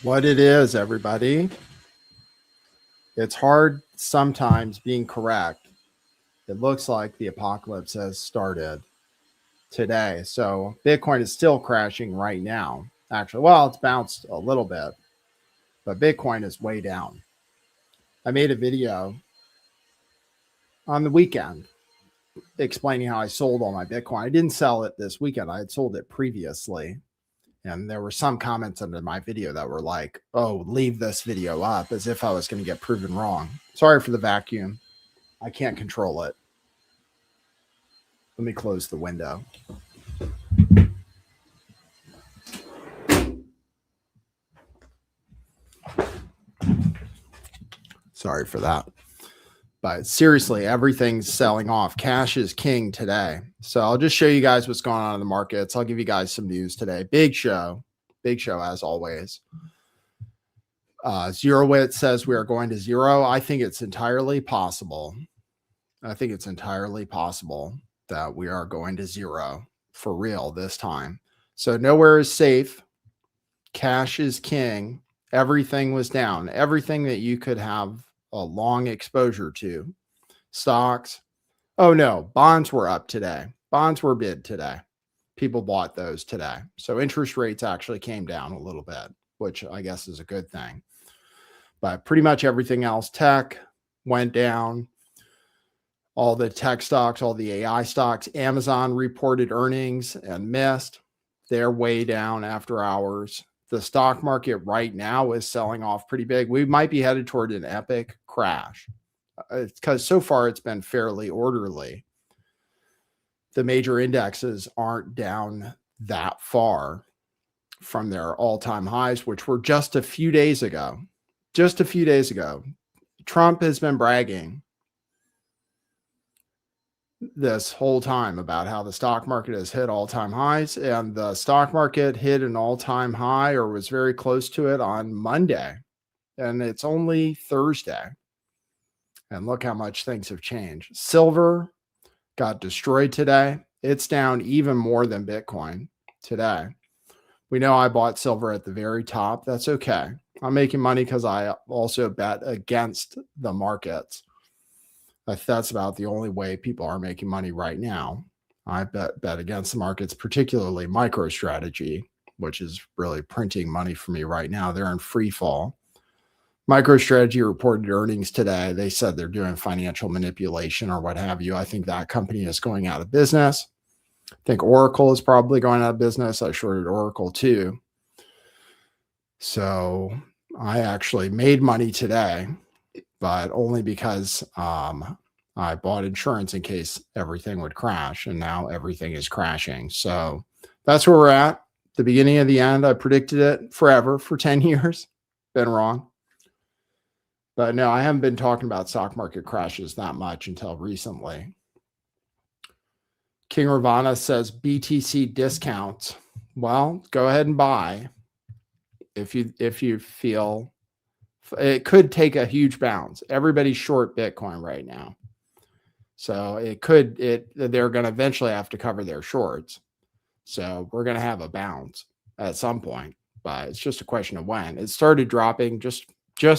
What it is, everybody. It's hard sometimes being correct. It looks like the apocalypse has started today. So Bitcoin is still crashing right now. Actually, well, it's bounced a little bit, but Bitcoin is way down. I made a video on the weekend explaining how I sold all my Bitcoin. I didn't sell it this weekend. I had sold it previously. And there were some comments under my video that were like, oh, leave this video up, as if I was going to get proven wrong. Sorry for the vacuum. I can't control it. Let me close the window. Sorry for that. But seriously, everything's selling off. Cash is king today. So I'll just show you guys what's going on in the markets. I'll give you guys some news today. Big show as always. Zerowitz says we are going to zero. I think it's entirely possible. that we are going to zero for real this time. So nowhere is safe. Cash is king. Everything was down. Everything that you could have a long exposure to. Stocks. Oh no, bonds were up today. Bonds were bid today. People bought those today. So interest rates actually came down a little bit, which I guess is a good thing. But pretty much everything else, tech went down. All the tech stocks, all the AI stocks, Amazon reported earnings and missed. They're way down after hours. The stock market right now is selling off pretty big. We might be headed toward an epic crash because so far it's been fairly orderly. The major indexes aren't down that far from their all-time highs, which were just a few days ago. Trump has been bragging this whole time about how the stock market has hit all-time highs, and the stock market hit an all-time high or was very close to it on Monday, and it's only Thursday. And look how much things have changed. Silver got destroyed today. It's down even more than Bitcoin today. We know I bought silver at the very top. That's okay. I'm making money because I also bet against the markets. That's about the only way people are making money right now. I bet against the markets, particularly MicroStrategy, which is really printing money for me right now. They're in Freefall. MicroStrategy reported earnings today. They said they're doing financial manipulation or what have you. I think that company is going out of business. I think Oracle is probably going out of business. I shorted Oracle too. So I actually made money today, but only because I bought insurance in case everything would crash, and now everything is crashing. So that's where we're at. The beginning of the end. I predicted it forever for 10 years. Been wrong. But no, I haven't been talking about stock market crashes that much until recently. King Ravana says BTC discounts. Well, go ahead and buy if you feel it could take a huge bounce. Everybody's short Bitcoin right now. So they're going to eventually have to cover their shorts. So we're going to have a bounce at some point, but it's just a question of when. It started dropping just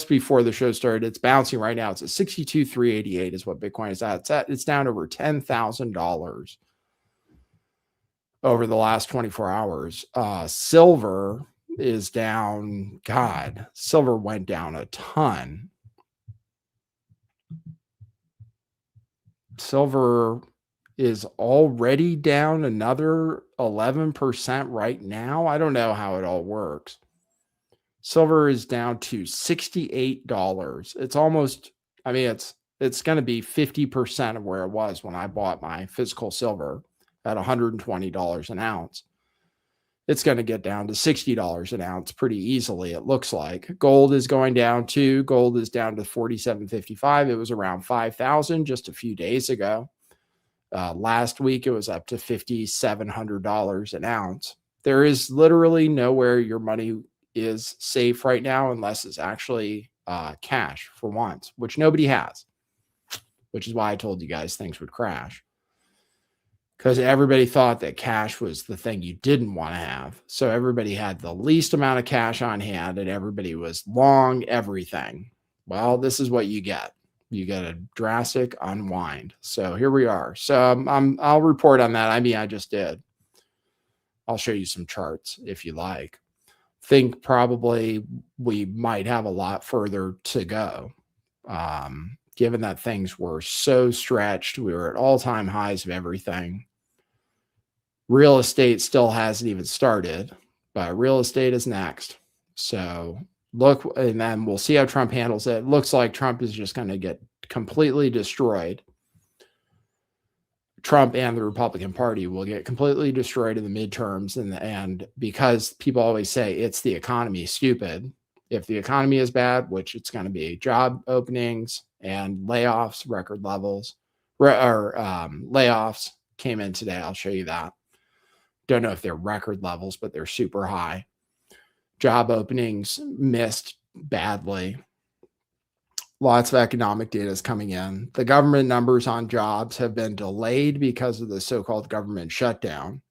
before the show started. It's bouncing right now. It's at 62,388 is what Bitcoin is at. It's down over $10,000 over the last 24 hours. Silver is down. God, silver went down a ton. Silver is already down another 11% right now. I don't know how it all works. Silver is down to $68. It's almost, it's going to be 50% of where it was when I bought my physical silver at $120 an ounce. It's going to get down to $60 an ounce pretty easily, it looks like. Gold is going down too. Gold is down to $47.55. It was around $5,000 just a few days ago. Last week, it was up to $5,700 an ounce. There is literally nowhere your money is safe right now unless it's actually cash for once, which nobody has, which is why I told you guys things would crash. because everybody thought that cash was the thing you didn't want to have. So everybody had the least amount of cash on hand and everybody was long everything. Well, this is what you get. You get a drastic unwind. So here we are. So I'll report on that. I mean, I just did. I'll show you some charts if you like. Think probably we might have a lot further to go. Given that things were so stretched, we were at all-time highs of everything. Real estate still hasn't even started, but real estate is next. So look, and then we'll see how Trump handles it. It looks like Trump is just going to get completely destroyed. Trump and the Republican Party will get completely destroyed in the midterms. And because people always say it's the economy, stupid. If the economy is bad, which it's going to be, job openings and layoffs, record levels, layoffs came in today. I'll show you that. Don't know if they're record levels, but they're super high. Job openings missed badly. Lots of economic data is coming in. The government numbers on jobs have been delayed because of the so-called government shutdown.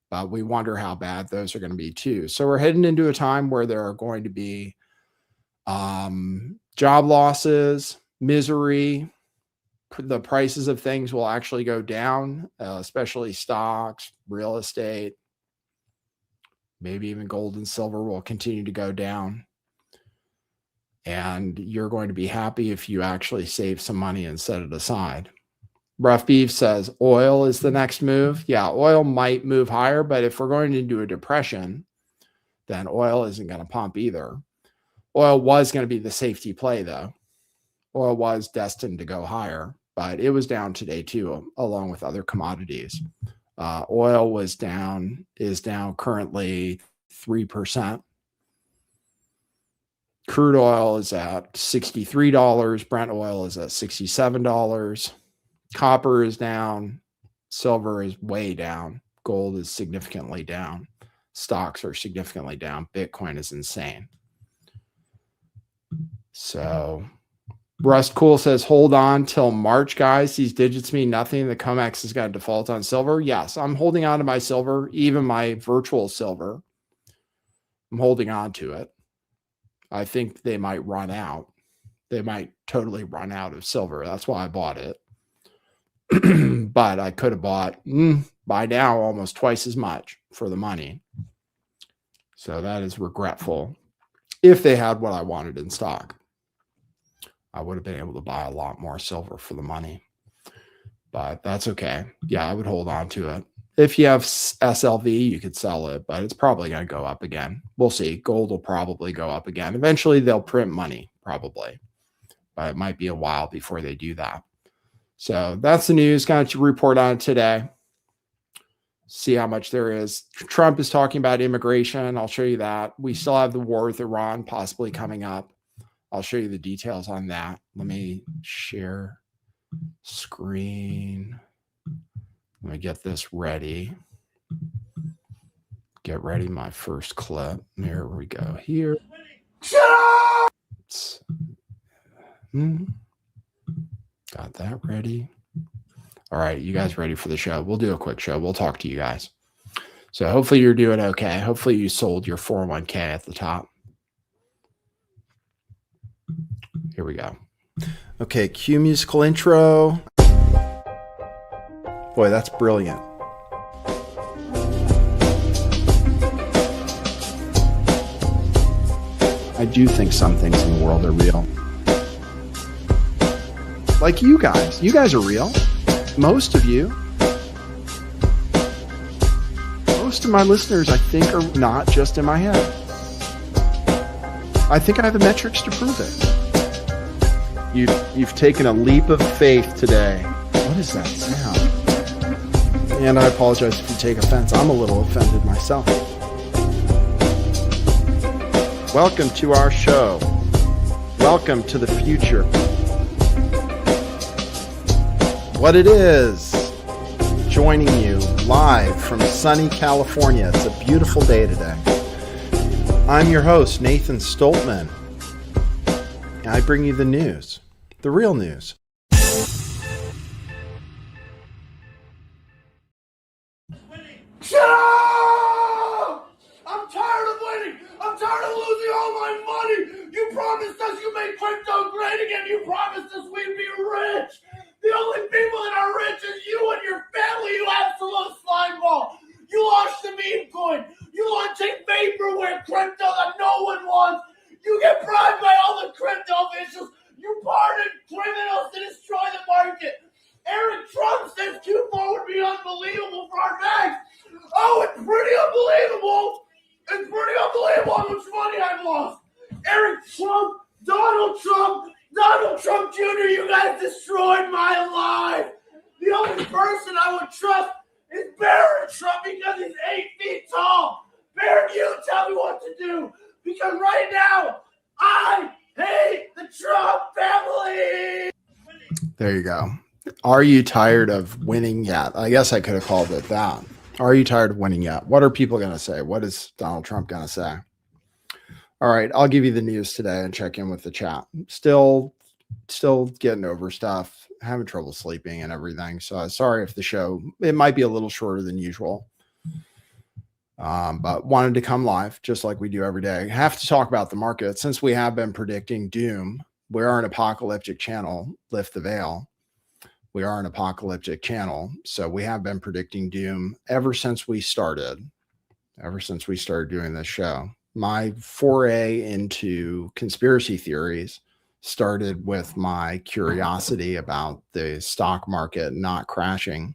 But we wonder how bad those are going to be too. So we're heading into a time where there are going to be job losses, misery. The prices of things will actually go down, especially stocks, real estate, maybe even gold and silver will continue to go down. And you're going to be happy if you actually save some money and set it aside. Rough Beef says oil is the next move. Yeah, oil might move higher, but if we're going into a depression, then oil isn't going to pump either. Oil was going to be the safety play, though. Oil was destined to go higher, but it was down today too, along with other commodities. Oil is down currently 3%. Crude oil is at $63. Brent oil is at $67. Copper is down. Silver is way down. Gold is significantly down. Stocks are significantly down. Bitcoin is insane. So Rust Cool says, hold on till March, guys. These digits mean nothing. The COMEX is going to default on silver. Yes, I'm holding on to my silver, even my virtual silver. I'm holding on to it. I think they might run out. They might totally run out of silver. That's why I bought it. But I could have bought by now almost twice as much for the money. So that is regretful. If they had what I wanted in stock, I would have been able to buy a lot more silver for the money. But that's okay. Yeah, I would hold on to it. If you have SLV, you could sell it, but it's probably going to go up again. We'll see. Gold will probably go up again. Eventually, they'll print money, probably. But it might be a while before they do that. So that's the news. Got to report on it today. See how much there is. Trump is talking about immigration. I'll show you that. We still have the war with Iran possibly coming up. I'll show you the details on that. Let me share screen. Let me get this ready. Get ready my first clip. Here we go. Here. Got that ready. All right, you guys ready for the show? We'll do a quick show. We'll talk to you guys. So hopefully you're doing okay. Hopefully you sold your 401k at the top. Here we go. Okay, cue musical intro. Boy, that's brilliant. I do think some things in the world are real. Like you guys. You guys are real. Most of you. Most of my listeners, I think, are not just in my head. I think I have the metrics to prove it. You've taken a leap of faith today. What is that sound? And I apologize if you take offense. I'm a little offended myself. Welcome to our show. Welcome to the future. What it is, joining you live from sunny California. It's a beautiful day today. I'm your host, Nathan Stoltman. And I bring you the news, the real news. all my money. You promised us you made crypto great again. You promised us we'd be rich. The only people that are rich is you and your family, you absolute slime ball. You launched the meme coin. You launching vaporware crypto that no one wants. You get bribed by all the crypto officials. You pardon criminals to destroy the market. Eric Trump says Q4 would be unbelievable for our banks. Oh, it's pretty unbelievable. It's pretty unbelievable how much money I've lost. Eric Trump, Donald Trump Jr., you guys destroyed my life. The only person I would trust is Barron Trump because he's 8 feet tall. Barron, you tell me what to do. Because right now, I hate the Trump family. There you go. Are you tired of winning yet? I guess I could have called it that. Are you tired of winning yet? What are people going to say? What is Donald Trump going to say? All right, I'll give you the news today and check in with the chat. Still getting over stuff, having trouble sleeping and everything. So sorry if the show, it might be a little shorter than usual. But wanted to come live just like we do every day. Have to talk about the market since we have been predicting doom. We are an apocalyptic channel. Lift the veil. We are an apocalyptic channel. So we have been predicting doom ever since we started doing this show. My foray into conspiracy theories started with my curiosity about the stock market not crashing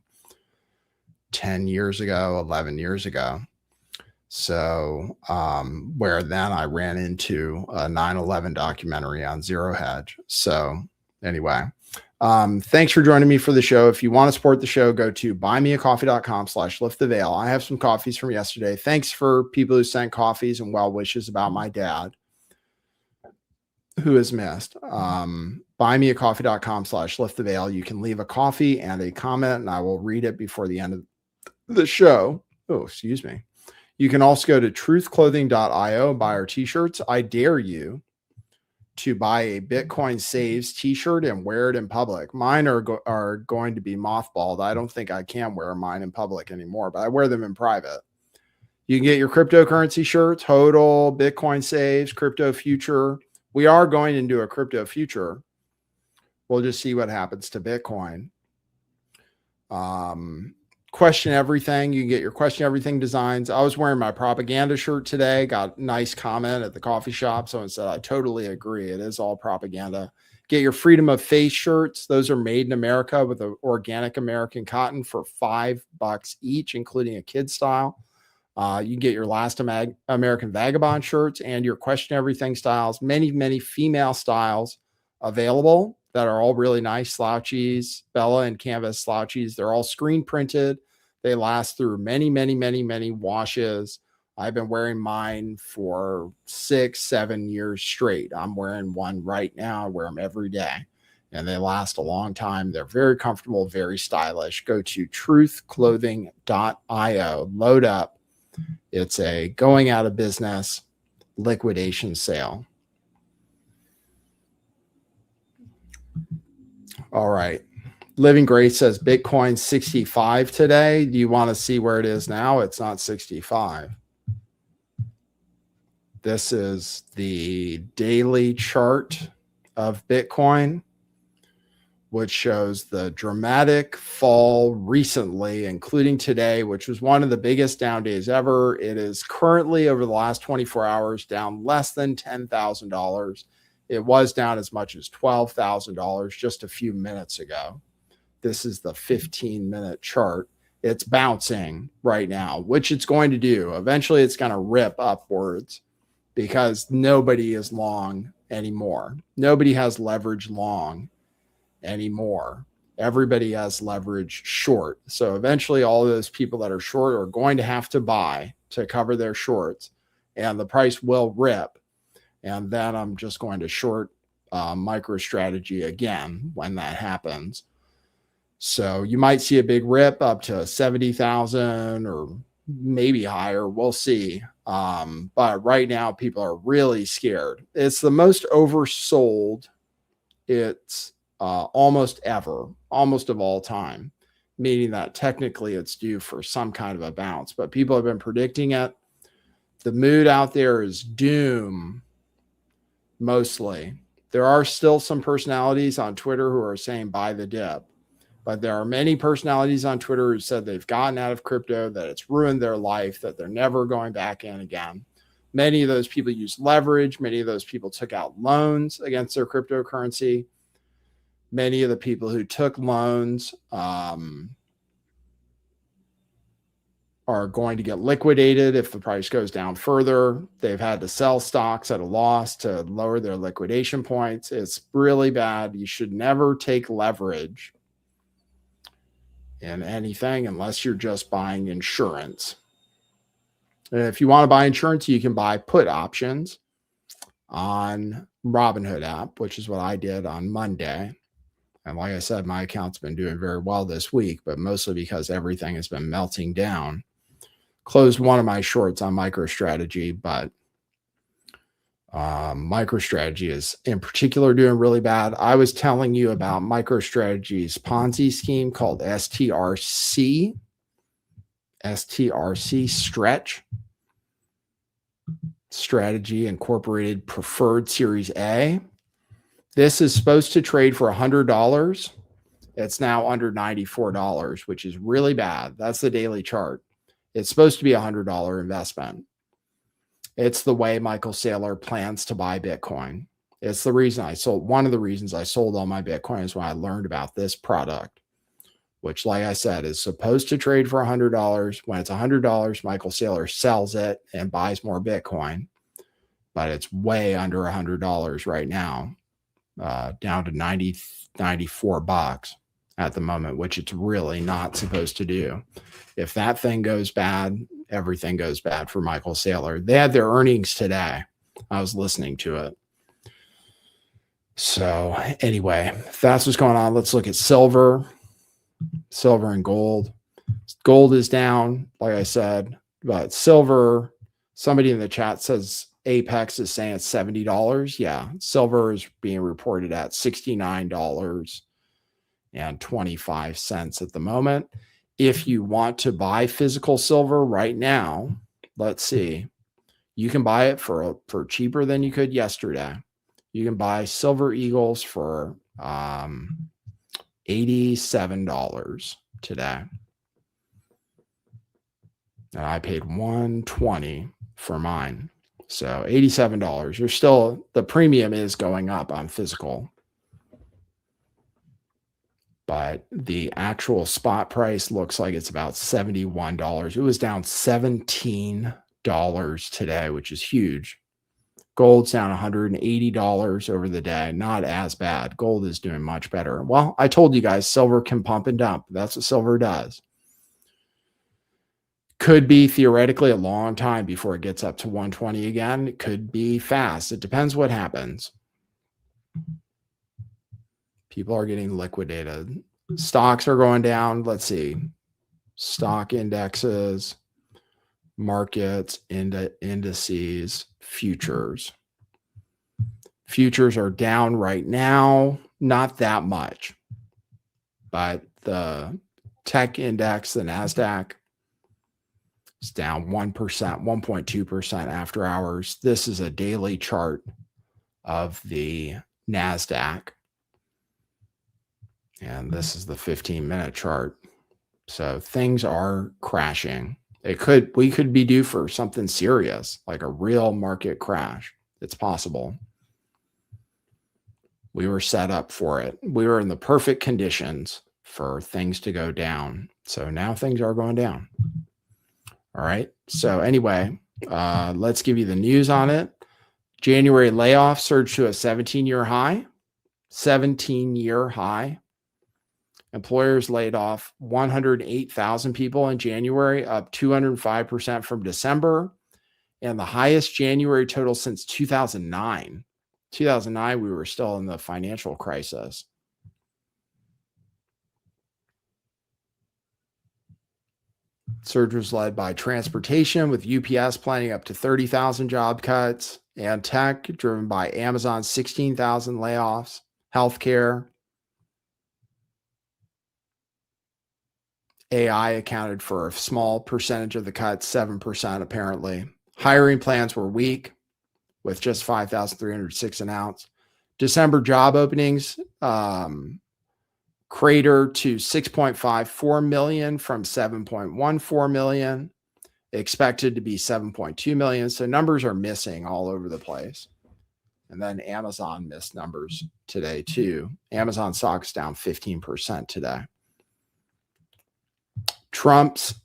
10 years ago, 11 years ago. So where then I ran into a 9/11 documentary on Zero Hedge. So anyway, thanks for joining me for the show. If you want to support the show, go to buymeacoffee.com/lifttheveil. I have some coffees from yesterday. Thanks for people who sent coffees and well wishes about my dad, who is missed. Buymeacoffee.com/lifttheveil. You can leave a coffee and a comment, and I will read it before the end of the show. Oh, excuse me. You can also go to truthclothing.io and buy our t-shirts. I dare you to buy a Bitcoin Saves t-shirt and wear it in public. Mine are going to be mothballed. I don't think I can wear mine in public anymore, but I wear them in private. You can get your cryptocurrency shirts, HODL, Bitcoin Saves, Crypto Future. We are going into a crypto future. We'll just see what happens to Bitcoin. Question Everything. You can get your Question Everything designs. I was wearing my propaganda shirt today. Got a nice comment at the coffee shop. Someone said, I totally agree. It is all propaganda. Get your Freedom of Faith shirts. Those are made in America with an organic American cotton for $5 each, including a kid style. You can get your Last American Vagabond shirts and your Question Everything styles. Many, many female styles available that are all really nice slouchies, Bella and Canvas slouchies. They're all screen printed. They last through many, many, many, many washes. I've been wearing mine for 6-7 years straight. I'm wearing one right now. I wear them every day, and they last a long time. They're very comfortable, very stylish. Go to truthclothing.io. Load up. It's a going out of business liquidation sale. All right. Living Grace says Bitcoin 65 today. Do you want to see where it is now? It's not 65. This is the daily chart of Bitcoin, which shows the dramatic fall recently, including today, which was one of the biggest down days ever. It is currently, over the last 24 hours, down less than $10,000. It was down as much as $12,000 just a few minutes ago. This is the 15-minute chart. It's bouncing right now, which it's going to do. Eventually, it's going to rip upwards because nobody is long anymore. Nobody has leverage long anymore. Everybody has leverage short. So eventually, all of those people that are short are going to have to buy to cover their shorts, and the price will rip. And then I'm just going to short MicroStrategy again when that happens. So you might see a big rip up to 70,000 or maybe higher. We'll see. But right now, people are really scared. It's the most oversold it's almost of all time, meaning that technically it's due for some kind of a bounce. But people have been predicting it. The mood out there is doom. mostly. There are still some personalities on Twitter who are saying buy the dip, but there are many personalities on Twitter who said they've gotten out of crypto, that it's ruined their life, that they're never going back in again. Many of those people use leverage. Many of those people took out loans against their cryptocurrency. Many of the people who took loans are going to get liquidated if the price goes down further. They've had to sell stocks at a loss to lower their liquidation points. It's really bad. You should never take leverage in anything unless you're just buying insurance. And if you want to buy insurance, you can buy put options on Robinhood app, which is what I did on Monday. And like I said, my account's been doing very well this week, but mostly because everything has been melting down. Closed one of my shorts on MicroStrategy, but MicroStrategy is in particular doing really bad. I was telling you about MicroStrategy's Ponzi scheme called STRC Stretch Strategy Incorporated Preferred Series A. This is supposed to trade for $100. It's now under $94, which is really bad. That's the daily chart. It's supposed to be a $100 investment. It's the way Michael Saylor plans to buy Bitcoin. It's the reason I sold. One of the reasons I sold all my Bitcoin is when I learned about this product, which, like I said, is supposed to trade for $100. When it's $100, Michael Saylor sells it and buys more Bitcoin, but it's way under $100 right now, down to $94 at the moment, which it's really not supposed to do. If that thing goes bad, everything goes bad for Michael Saylor. They had their earnings today. I was listening to it. So anyway, if that's what's going on, let's look at silver and gold. Gold is down, like I said, but silver, somebody in the chat says Apex is saying it's $70. Yeah, silver is being reported at $69.25 at the moment. If you want to buy physical silver right now, let's see, you can buy it for cheaper than you could yesterday. You can buy Silver Eagles for $87 today. And I paid $120 for mine. So $87. You're still, the premium is going up on physical. But the actual spot price looks like it's about $71. It was down $17 today, which is huge. Gold's down $180 over the day. Not as bad. Gold is doing much better. Well, I told you guys, silver can pump and dump. That's what silver does. Could be theoretically a long time before it gets up to 120 again. It could be fast. It depends what happens. People are getting liquidated. Stocks are going down. Let's see. Stock indexes, markets, indices, futures. Futures are down right now. Not that much. But the tech index, the NASDAQ, is down 1%, 1.2% after hours. This is a daily chart of the NASDAQ. And this is the 15-minute chart. So things are crashing. We could be due for something serious, like a real market crash. It's possible. We were set up for it. We were in the perfect conditions for things to go down. So now things are going down. All right. So anyway, let's give you the news on it. January layoffs surged to a 17-year high. 17-year high. Employers laid off 108,000 people in January, up 205% from December, and the highest January total since 2009. 2009, we were still in the financial crisis. Surge was led by transportation, with UPS planning up to 30,000 job cuts, and tech, driven by Amazon's 16,000 layoffs, healthcare. AI accounted for a small percentage of the cuts, 7% apparently. Hiring plans were weak. with just 5,306 announced. December job openings crater to 6.54 million from 7.14 million, expected to be 7.2 million. So numbers are missing all over the place. And then Amazon missed numbers today too. Amazon stock's down 15% today. Trump's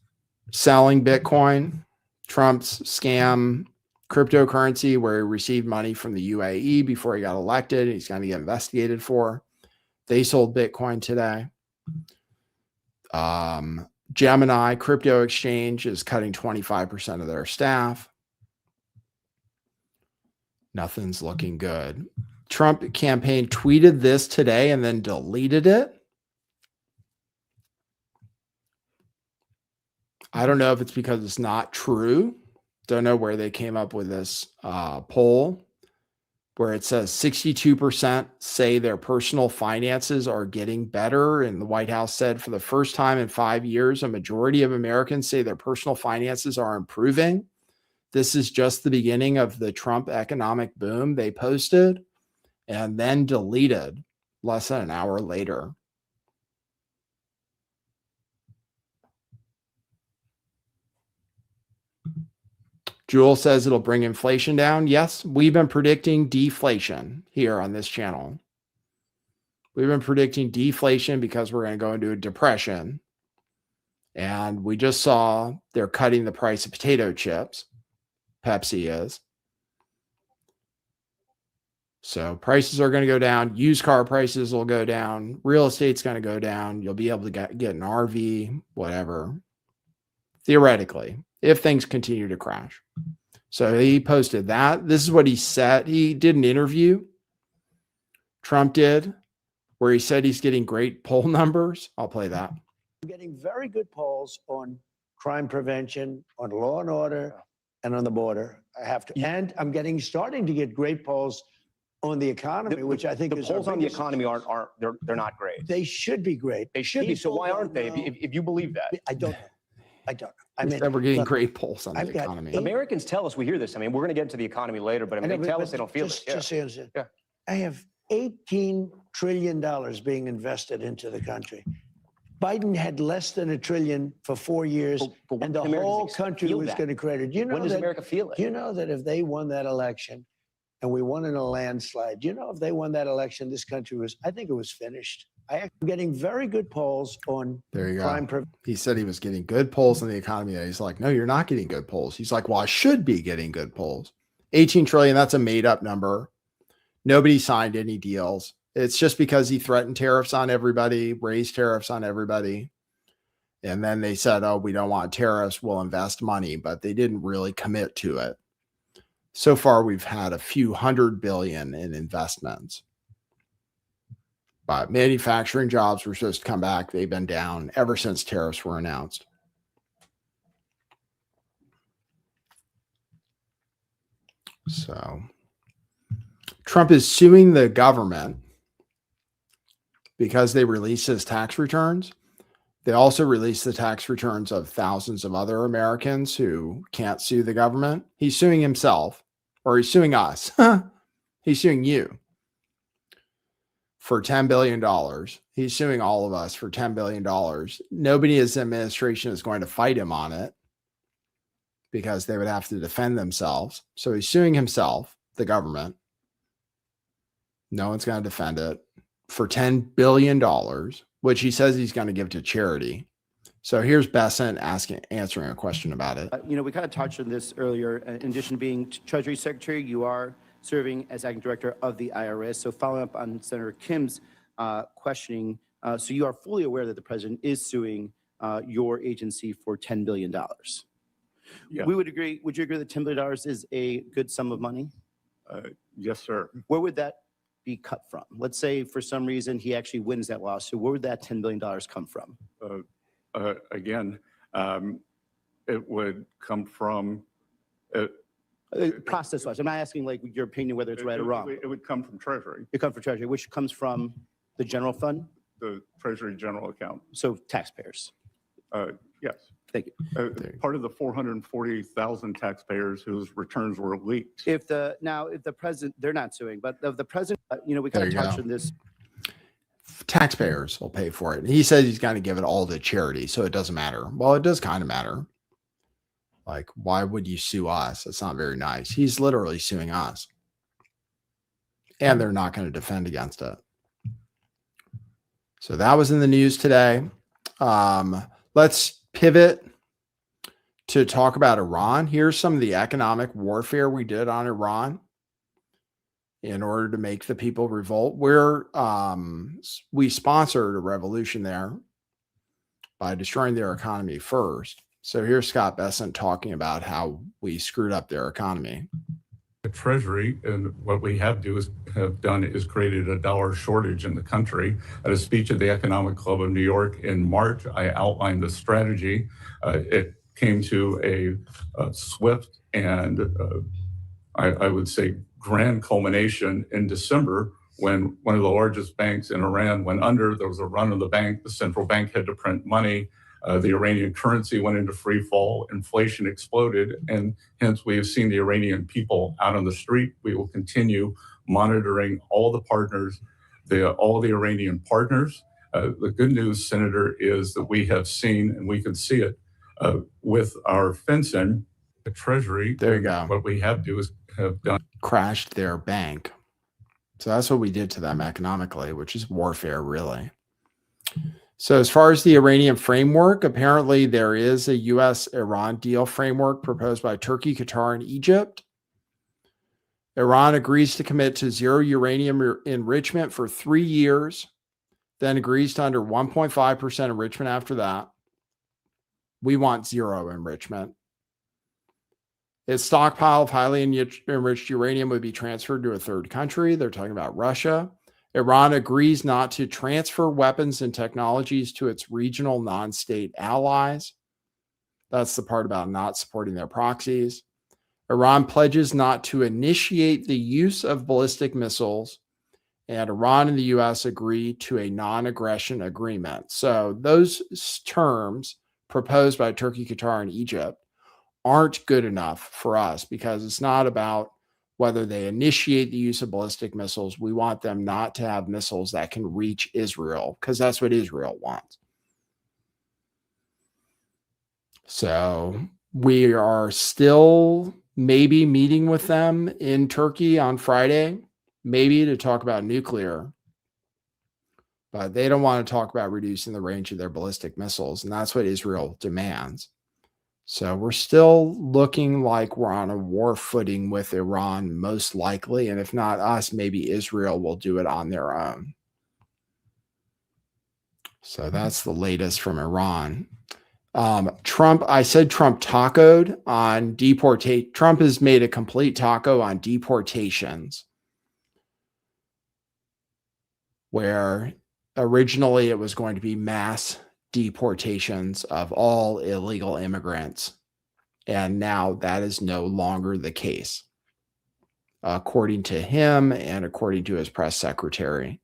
selling Bitcoin, Trump's scam cryptocurrency where he received money from the UAE before he got elected. He's going to get investigated for. They sold Bitcoin today. Gemini crypto exchange is cutting 25% of their staff. Nothing's looking good. Trump campaign tweeted this today and then deleted it. I don't know if it's because it's not true. Don't know where they came up with this poll where it says 62% say their personal finances are getting better. And the White House said for the first time in 5 years, a majority of Americans say their personal finances are improving. This is just the beginning of the Trump economic boom, they posted, and then deleted less than an hour later. Jewel says it'll bring inflation down. Yes, we've been predicting deflation here on this channel. We've been predicting deflation because we're going to go into a depression. And we just saw they're cutting the price of potato chips. Pepsi is. So prices are going to go down. Used car prices will go down. Real estate's going to go down. You'll be able to get an RV, whatever. Theoretically, if things continue to crash. So he posted that. This is what he said. He did an interview. Trump did, where he said he's getting great poll numbers. I'll play that. I'm getting very good polls on crime prevention, on law and order, and on the border. I have to, and I'm starting to get great polls on the economy, which I think the is polls on the economy aren't they're not great. They should be great. They should be. So why aren't they? If you believe that, I don't know. I mean, we're getting look, great polls on the economy. Americans tell us, we hear this. I mean, we're going to get into the economy later, but I mean, they tell us they don't feel it. Yeah. Just answer. Yeah. I have $18 trillion being invested into the country. Biden had less than $1 trillion for 4 years, and the whole country was going to credit. You know, when does America feel it? You know that if they won that election, and we won in a landslide, you know, if they won that election, this country was, I think it was finished. I am getting very good polls on crime prevention. He said he was getting good polls in the economy. He's like, no, you're not getting good polls. He's like, well, I should be getting good polls. 18 trillion, that's a made up number. Nobody signed any deals. It's just because he threatened tariffs on everybody, raised tariffs on everybody. And then they said, oh, we don't want tariffs. We'll invest money, but they didn't really commit to it. So far, we've had a few $100 billion in investments. But manufacturing jobs were supposed to come back. They've been down ever since tariffs were announced. So Trump is suing the government because they released his tax returns. They also released the tax returns of thousands of other Americans who can't sue the government. He's suing himself, or he's suing us. He's suing you for $10 billion. He's suing all of us for $10 billion. Nobody in his administration is going to fight him on it because they would have to defend themselves. So he's suing himself, the government. No one's going to defend it for $10 billion, which he says he's going to give to charity. So here's Besant answering a question about it. You know, we kind of touched on this earlier. In addition to being Treasury Secretary, you are serving as acting director of the IRS. So following up on Senator Kim's questioning, so you are fully aware that the president is suing your agency for $10 billion. Yeah. We would agree. Would you agree that $10 billion is a good sum of money? Yes, sir. Where would that be cut from? Let's say for some reason he actually wins that lawsuit. Where would that $10 billion come from? Again, it would come from process-wise. I'm not asking like your opinion whether it's right or wrong. It would come from Treasury. It comes from Treasury, which comes from the general fund? The Treasury general account. So taxpayers. Yes. Thank you. Part of the 440,000 taxpayers whose returns were leaked. If the president, they're not suing, but the president, we kind There of you touched go. on this. Taxpayers will pay for it. And he says he's going to give it all to charity, so it doesn't matter. Well, it does kind of matter. Like, why would you sue us? It's not very nice. He's literally suing us. And they're not going to defend against it. So that was in the news today. Let's pivot to talk about Iran. Here's some of the economic warfare we did on Iran in order to make the people revolt. We sponsored a revolution there by destroying their economy first. So here's Scott Bessent talking about how we screwed up their economy. The Treasury, and what we have done is created a dollar shortage in the country. At a speech at the Economic Club of New York in March, I outlined the strategy. It came to a swift and I would say grand culmination in December when one of the largest banks in Iran went under. There was a run on the bank. The central bank had to print money. The Iranian currency went into free fall. Inflation exploded. And hence, we have seen the Iranian people out on the street. We will continue monitoring all the partners, all the Iranian partners. The good news, Senator, is that we have seen, and we can see it with our fencing, the Treasury. There you go. What we have done. Crashed their bank. So that's what we did to them economically, which is warfare, really. So as far as the Iranian framework, apparently there is a U.S.-Iran deal framework proposed by Turkey, Qatar, and Egypt. Iran agrees to commit to zero uranium enrichment for 3 years, then agrees to under 1.5% enrichment after that. We want zero enrichment. Its stockpile of highly enriched uranium would be transferred to a third country. They're talking about Russia. Iran agrees not to transfer weapons and technologies to its regional non-state allies. That's the part about not supporting their proxies. Iran pledges not to initiate the use of ballistic missiles, and Iran and the U.S. agree to a non-aggression agreement. So those terms proposed by Turkey, Qatar, and Egypt aren't good enough for us because it's not about whether they initiate the use of ballistic missiles. We want them not to have missiles that can reach Israel because that's what Israel wants. So we are still maybe meeting with them in Turkey on Friday, maybe to talk about nuclear. But they don't want to talk about reducing the range of their ballistic missiles, and that's what Israel demands. So we're still looking like we're on a war footing with Iran, most likely. And if not us, maybe Israel will do it on their own. So that's the latest from Iran. I said Trump tacoed on deportation. Trump has made a complete taco on deportations, where originally it was going to be mass deportations of all illegal immigrants. And now that is no longer the case, according to him and according to his press secretary.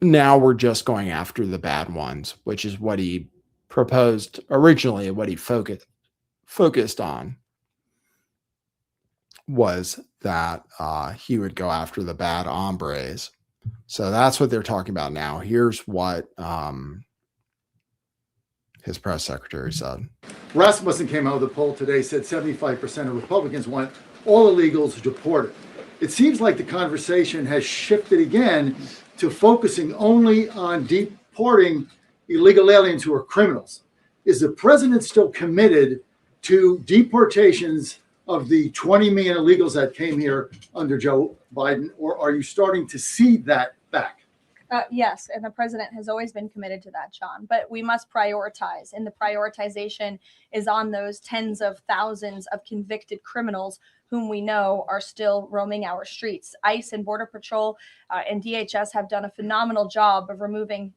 Now we're just going after the bad ones, which is what he proposed originally, what he focused on was that he would go after the bad hombres. So that's what they're talking about now. Here's what his press secretary said. Rasmussen came out of the poll today, said 75% of Republicans want all illegals deported. It seems like the conversation has shifted again to focusing only on deporting illegal aliens who are criminals. Is the president still committed to deportations of the 20 million illegals that came here under Joe Biden, or are you starting to see that back? Yes, and the president has always been committed to that, Sean. But we must prioritize, and the prioritization is on those tens of thousands of convicted criminals whom we know are still roaming our streets. ICE and Border Patrol and DHS have done a phenomenal job of removing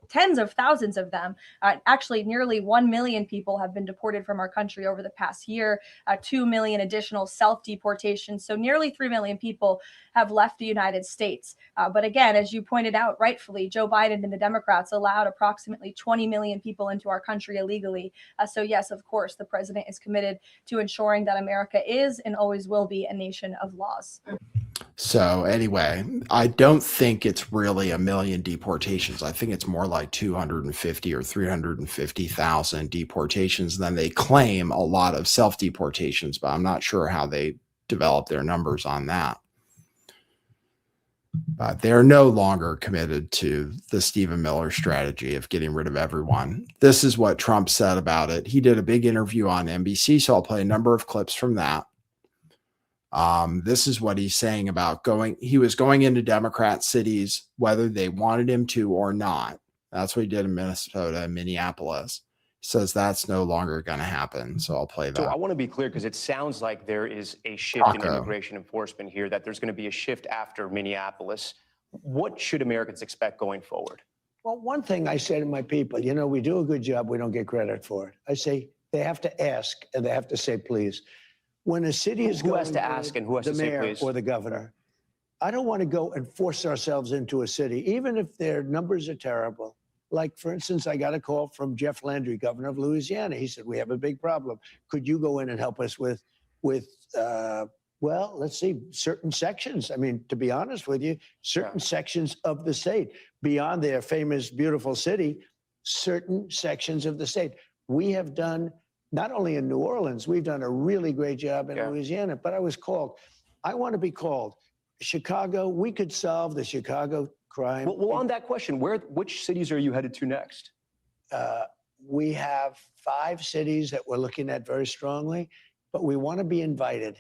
tens of thousands of them. Actually, nearly 1 million people have been deported from our country over the past year, 2 million additional self-deportations. So nearly 3 million people have left the United States. But again, as you pointed out rightfully, Joe Biden and the Democrats allowed approximately 20 million people into our country illegally. So yes, of course, the president is committed to ensuring that America is and always will be a nation of laws. So anyway, I don't think it's really 1 million deportations. I think it's more like 250 or 350,000 deportations. And then they claim a lot of self-deportations, but I'm not sure how they develop their numbers on that. But they're no longer committed to the Stephen Miller strategy of getting rid of everyone. This is what Trump said about it. He did a big interview on NBC, so I'll play a number of clips from that. This is what he's saying about he was going into Democrat cities, whether they wanted him to or not. That's what he did in Minnesota and Minneapolis. He says that's no longer going to happen. So I'll play that. So I want to be clear, because it sounds like there is a shift in immigration enforcement here, that there's going to be a shift after Minneapolis. What should Americans expect going forward? Well, one thing I say to my people, you know, we do a good job, we don't get credit for it. I say they have to ask and they have to say please. When a city is Who has to ask and who has to say please? Or the governor, I don't want to go and force ourselves into a city, even if their numbers are terrible. Like, for instance, I got a call from Jeff Landry, governor of Louisiana. He said, we have a big problem. Could you go in and help us with well, let's see, certain sections. I mean, to be honest with you, certain sections of the state, beyond their famous, beautiful city, certain sections of the state. We have done, not only in New Orleans, we've done a really great job in Louisiana, but I was called. I want to be called. Chicago, we could solve the Chicago crime. Well, on that question, which cities are you headed to next? We have 5 cities that we're looking at very strongly, but we want to be invited.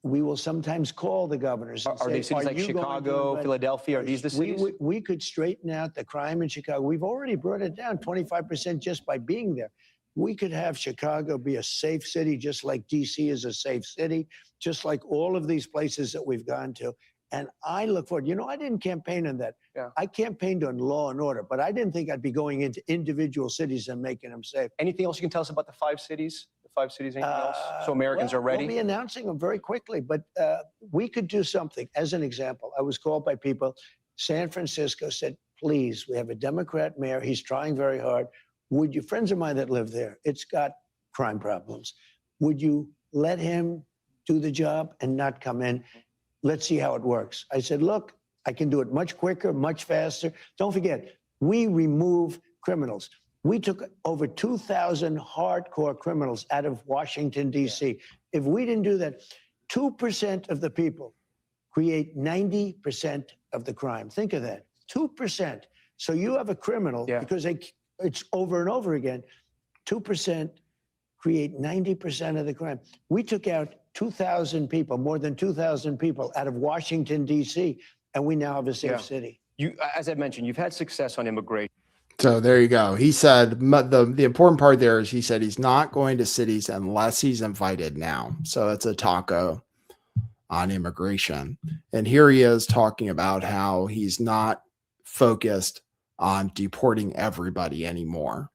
We will sometimes call the governors. Are they cities like Chicago, Philadelphia? Are these the cities? We could straighten out the crime in Chicago. We've already brought it down 25% just by being there. We could have Chicago be a safe city, just like DC is a safe city, just like all of these places that we've gone to. And I look forward. You know, I didn't campaign on that. I campaigned on law and order, but I didn't think I'd be going into individual cities and making them safe. Anything else you can tell us about the 5 cities? The 5 cities, anything else? So Americans are ready? We'll be announcing them very quickly, but we could do something. As an example, I was called by people. San Francisco said, please, we have a Democrat mayor. He's trying very hard. Would you, friends of mine that live there, it's got crime problems. Would you let him do the job and not come in? Let's see how it works. I said, look, I can do it much quicker, much faster. Don't forget, we remove criminals. We took over 2,000 hardcore criminals out of Washington, D.C. If we didn't do that, 2% of the people create 90% of the crime. Think of that, 2%. So you have a criminal, because it's over and over again, 2% create 90% of the crime. We took out 2,000 people, more than 2,000 people out of Washington, D.C., and we now have a safe city. As I mentioned, you've had success on immigration. So there you go. He said the important part there is he said he's not going to cities unless he's invited now. So it's a taco on immigration. And here he is talking about how he's not focused on deporting everybody anymore.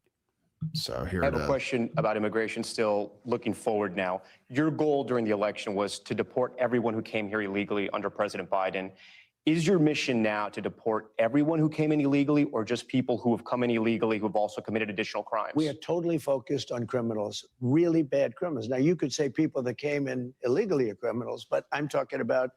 So here I have a question about immigration still looking forward now. Your goal during the election was to deport everyone who came here illegally under President Biden. Is your mission now to deport everyone who came in illegally, or just people who have come in illegally who have also committed additional crimes? We are totally focused on criminals, really bad criminals. Now, you could say people that came in illegally are criminals, but I'm talking about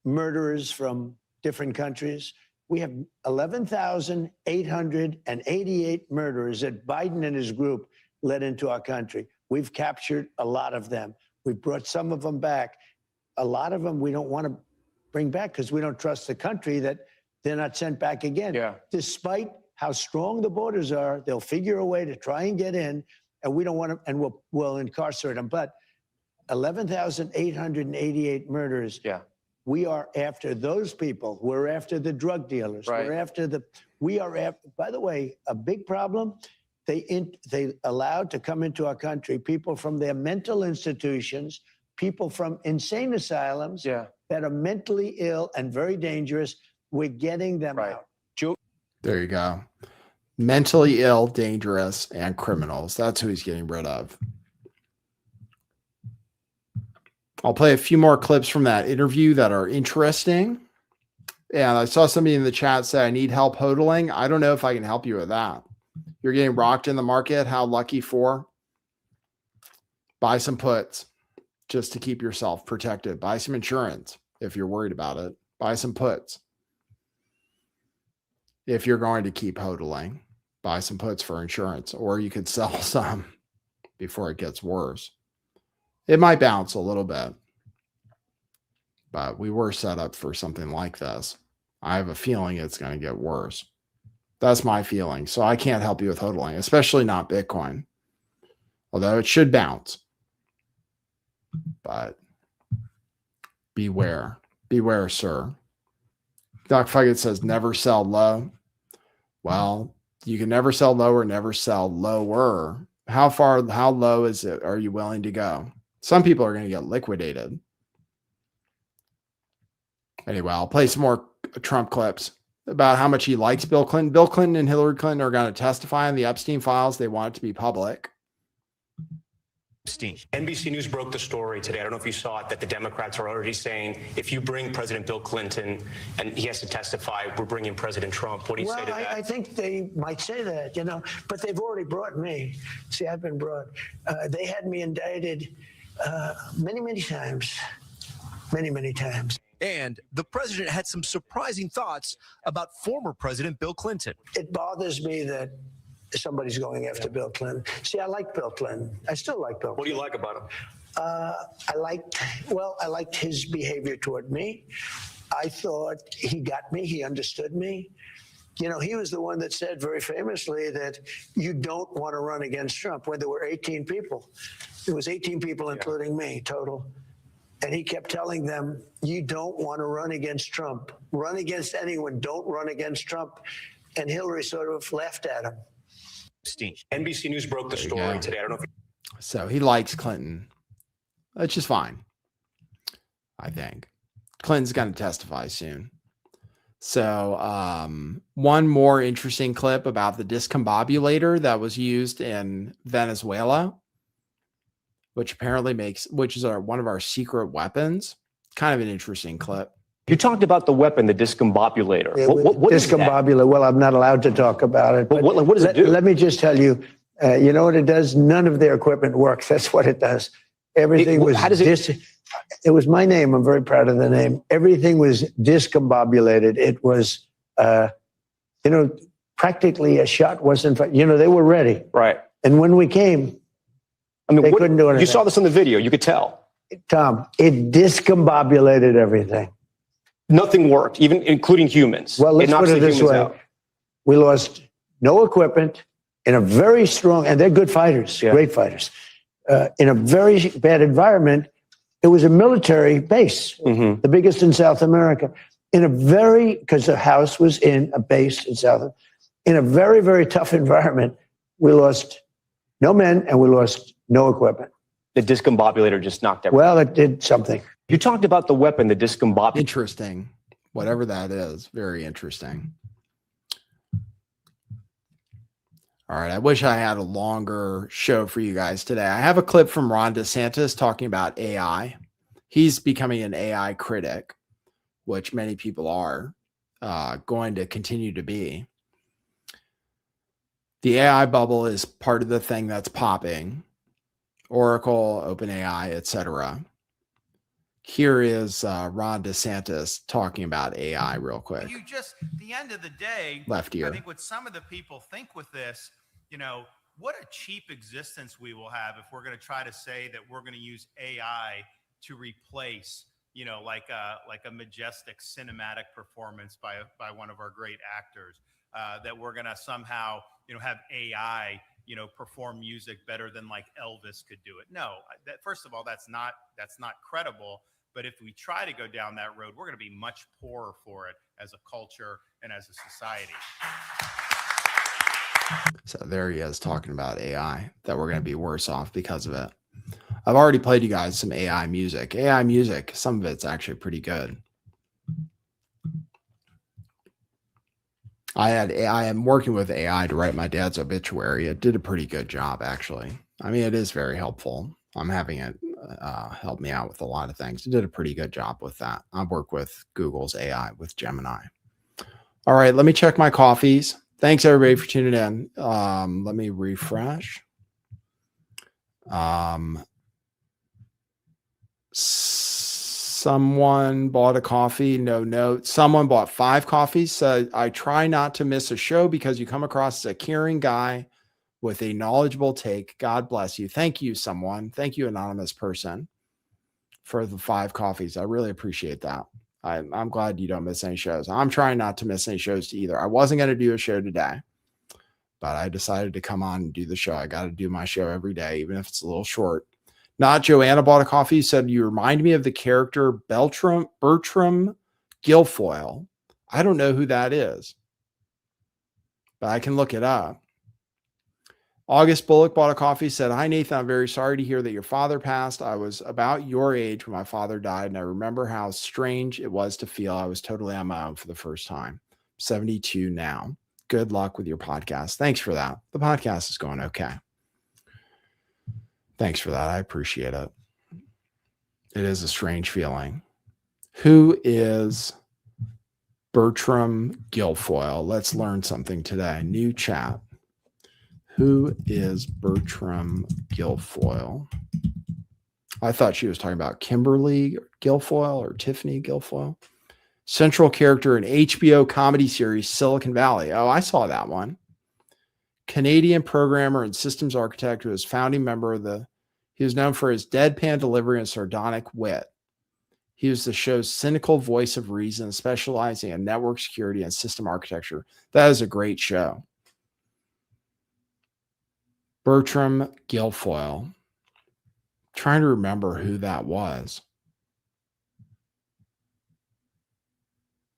murderers from different countries. We have 11,888 murderers that Biden and his group led into our country. We've captured a lot of them. We've brought some of them back. A lot of them we don't want to bring back because we don't trust the country that they're not sent back again. Despite how strong the borders are, they'll figure a way to try and get in, and we don't want to, and we'll incarcerate them. But 11,888 murders. We are after those people. We're after the drug dealers. We're after by the way, a big problem, they allowed to come into our country people from their mental institutions, people from insane asylums that are mentally ill and very dangerous. We're getting them out. There you go. Mentally ill, dangerous, and criminals. That's who he's getting rid of. I'll play a few more clips from that interview that are interesting. And I saw somebody in the chat say, I need help hodling. I don't know if I can help you with that. You're getting rocked in the market. How lucky for? Buy some puts just to keep yourself protected. Buy some insurance if you're worried about it. Buy some puts. If you're going to keep hodling, buy some puts for insurance, or you could sell some before it gets worse. It might bounce a little bit, but we were set up for something like this. I have a feeling it's going to get worse. That's my feeling. So I can't help you with hodling, especially not Bitcoin, although it should bounce. But beware. Beware, sir. Doc Fugget says never sell low. Well, you can never sell low or never sell lower. How low is it? Are you willing to go? Some people are going to get liquidated. Anyway, I'll play some more Trump clips about how much he likes Bill Clinton. Bill Clinton and Hillary Clinton are going to testify on the Epstein files. They want it to be public. NBC News broke the story today. I don't know if you saw it, that the Democrats are already saying, if you bring President Bill Clinton and he has to testify, we're bringing President Trump. What do you say to that? I think they might say that, but they've already brought me. See, I've been brought. They had me indicted many, many times. Many, many times. And the president had some surprising thoughts about former President Bill Clinton. It bothers me that somebody's going after Bill Clinton. See, I like Bill Clinton. I still like Bill Clinton. What do you like about him? I liked his behavior toward me. I thought he got me. He understood me. He was the one that said very famously that you don't want to run against Trump when there were 18 people. There was 18 people, including me, total. And he kept telling them, you don't want to run against Trump. Run against anyone. Don't run against Trump. And Hillary sort of laughed at him. NBC News broke the story today. I don't know if So he likes Clinton, which is fine, I think. Clinton's going to testify soon. So one more interesting clip about the discombobulator that was used in Venezuela, which apparently which is one of our secret weapons. Kind of an interesting clip. you talked about the weapon, the discombobulator. What is that? Discombobulator. Well, I'm not allowed to talk about it. But what does it do? Let me just tell you, you know what it does? None of their equipment works. That's what it does. Everything was. How does it? It was my name. I'm very proud of the name. Everything was discombobulated. It was, practically a shot wasn't. They were ready. Right. And when we came, they couldn't do anything. You saw this on the video. You could tell. Tom, it discombobulated everything. Nothing worked, even including humans. Well, let's put it this way. We lost no equipment in a very strong, and they're good fighters, great fighters. In a very bad environment, it was a military base, the biggest in South America. Because the house was in a base in in a very, very tough environment, we lost no men and we lost no equipment. The discombobulator just knocked everything. Well, it did something. You talked about the weapon, the discombobulator. Interesting. Whatever that is. Very interesting. All right. I wish I had a longer show for you guys today. I have a clip from Ron DeSantis talking about AI. He's becoming an AI critic, which many people are going to continue to be. The AI bubble is part of the thing that's popping. Oracle, OpenAI, etc. Here is Ron DeSantis talking about AI real quick. At the end of the day, Left ear. I think what some of the people think with this, what a cheap existence we will have if we're going to try to say that we're going to use AI to replace, like a majestic cinematic performance by one of our great actors, that we're going to somehow, have AI, perform music better than like Elvis could do it. No, first of all, that's not credible. But if we try to go down that road, we're going to be much poorer for it as a culture and as a society. So there he is talking about AI, that we're going to be worse off because of it. I've already played you guys some AI music. AI music, some of it's actually pretty good. I am working with AI to write my dad's obituary. It did a pretty good job, actually. I mean, it is very helpful. I'm having it help me out with a lot of things. It did a pretty good job with that. I work with Google's AI with Gemini. All right, let me check my coffees. Thanks everybody for tuning in. Let me refresh. Someone bought a coffee, no note. Someone bought 5 coffees. So I try not to miss a show because you come across as a caring guy with a knowledgeable take. God bless you. Thank you, someone. Thank you, anonymous person, for the 5 coffees. I really appreciate that. I'm glad you don't miss any shows. I'm trying not to miss any shows either. I wasn't going to do a show today, but I decided to come on and do the show. I got to do my show every day, even if it's a little short. Not Joanna bought a coffee. You said you remind me of the character Bertram Guilfoyle. I don't know who that is, but I can look it up. August Bullock bought a coffee, said, "Hi, Nathan. I'm very sorry to hear that your father passed. I was about your age when my father died, and I remember how strange it was to feel I was totally on my own for the first time. 72 now. Good luck with your podcast." Thanks for that. The podcast is going okay. Thanks for that. I appreciate it. It is a strange feeling. Who is Bertram Guilfoyle? Let's learn something today. New chat. Who is Bertram Guilfoyle? I thought she was talking about Kimberly Guilfoyle or Tiffany Guilfoyle. Central character in HBO comedy series Silicon Valley. Oh, I saw that one. Canadian programmer and systems architect who was founding member of he was known for his deadpan delivery and sardonic wit. He was the show's cynical voice of reason, specializing in network security and system architecture. That is a great show. Bertram Guilfoyle. Trying to remember who that was.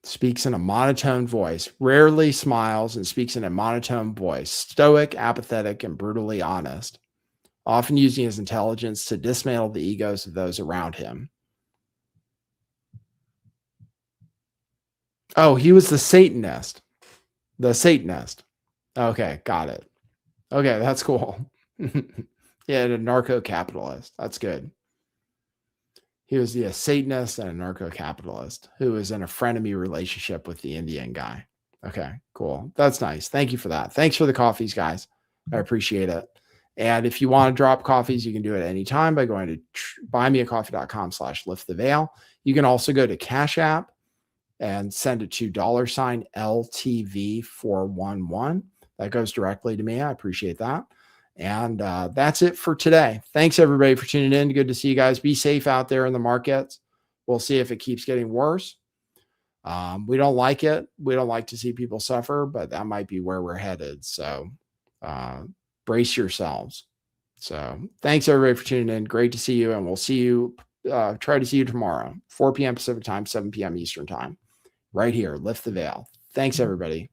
Speaks in a monotone voice, rarely smiles and speaks in a monotone voice, stoic, apathetic, and brutally honest, often using his intelligence to dismantle the egos of those around him. Oh, he was the Satanist. The Satanist. Okay, got it. Okay, that's cool. Yeah, a narco-capitalist. That's good. He was a Satanist and a narco-capitalist who was in a frenemy relationship with the Indian guy. Okay, cool. That's nice. Thank you for that. Thanks for the coffees, guys. I appreciate it. And if you want to drop coffees, you can do it anytime by going to buymeacoffee.com/lifttheveil. You can also go to Cash App and send it to $LTV411. That goes directly to me. I appreciate that. And that's it for today. Thanks, everybody, for tuning in. Good to see you guys. Be safe out there in the markets. We'll see if it keeps getting worse. We don't like it. We don't like to see people suffer, but that might be where we're headed. So brace yourselves. So thanks, everybody, for tuning in. Great to see you. And we'll see you, try to see you tomorrow, 4 p.m. Pacific time, 7 p.m. Eastern time, right here. Lift the Veil. Thanks, everybody.